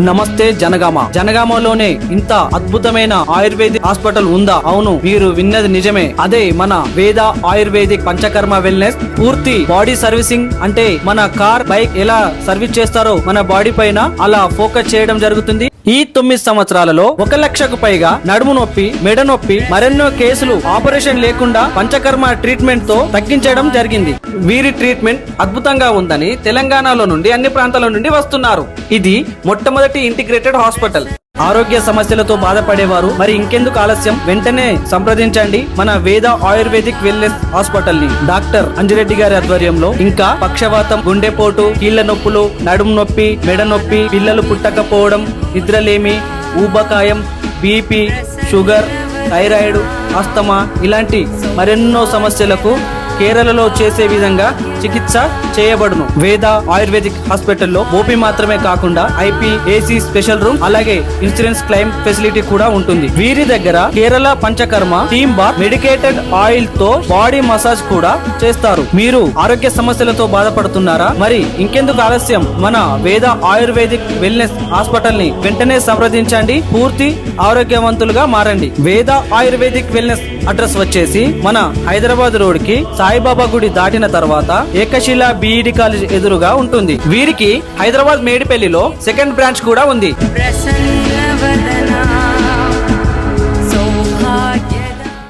నమస్తే జనగామలోనే ఇంత అద్భుతమైన ఆయుర్వేదిక్ హాస్పిటల్ ఉందా? అవును, మీరు విన్నది నిజమే. అదే మన వేద ఆయుర్వేదిక్ పంచకర్మ వెల్నెస్. పూర్తి బాడీ సర్వీసింగ్ అంటే మన కార్, బైక్ ఎలా సర్వీస్ చేస్తారో మన బాడీ పైన అలా ఫోకస్ చేయడం జరుగుతుంది. ఈ 9 సంవత్సరాలలో 1 లక్షకు పైగా నడుము నొప్పి, మెడ నొప్పి, మరెన్నో కేసులు ఆపరేషన్ లేకుండా పంచకర్మ ట్రీట్మెంట్ తో తగ్గించడం జరిగింది. వీరి ట్రీట్మెంట్ అద్భుతంగా ఉందని తెలంగాణలో నుండి అన్ని ప్రాంతాల నుండి వస్తున్నారు. ఇది మొట్టమొదటి ఇంటిగ్రేటెడ్ హాస్పిటల్. ఆరోగ్య సమస్యలతో బాధపడేవారు మరి ఇంకెందుకు ఆలస్యం? వెంటనే సంప్రదించండి మన వేద ఆయుర్వేదిక్ వెల్నెస్ హాస్పిటల్ ని. డాక్టర్ అంజిరెడ్డి గారి ఆధ్వర్యంలో. ఇంకా పక్షవాతం, గుండెపోటు, కీళ్ల నొప్పులు, నడుము నొప్పి, మెడ నొప్పి, పిల్లలు పుట్టకపోవడం, నిద్రలేమి, ఊబకాయం, బీపీ, షుగర్, థైరాయిడ్, ఆస్తమా ఇలాంటి మరెన్నో సమస్యలకు కేరళలో చేసే విధంగా చికిత్స చేయబడును. వేద ఆయుర్వేదిక్ హాస్పిటల్లో ఓపీ మాత్రమే కాకుండా ఐపీ, ఏసీ స్పెషల్ రూమ్, అలాగే ఇన్సూరెన్స్ క్లెయిమ్ ఫెసిలిటీ కూడా ఉంటుంది. వీరి దగ్గర Kerala panchakarma team bar, medicated oil తో బాడీ మసాజ్ కూడా చేస్తారు. మీరు ఆరోగ్య సమస్యలతో బాధపడుతున్నారా? మరి ఇంకెందుకు ఆలస్యం? మన వేద ఆయుర్వేదిక్ వెల్నెస్ హాస్పిటల్ ని వెంటనే సంప్రదించండి. పూర్తి ఆరోగ్యవంతులుగా మారండి. వేద ఆయుర్వేదిక్ వెల్నెస్ అడ్రస్ వచ్చేసి మన హైదరాబాద్ రోడ్ కి సాయిబాబా గుడి దాటిన తర్వాత ఏకశిల బీఈడి కాలేజ్ ఎదురుగా ఉంటుంది. వీరికి హైదరాబాద్ మేడిపల్లిలో సెకండ్ బ్రాంచ్ కూడా ఉంది.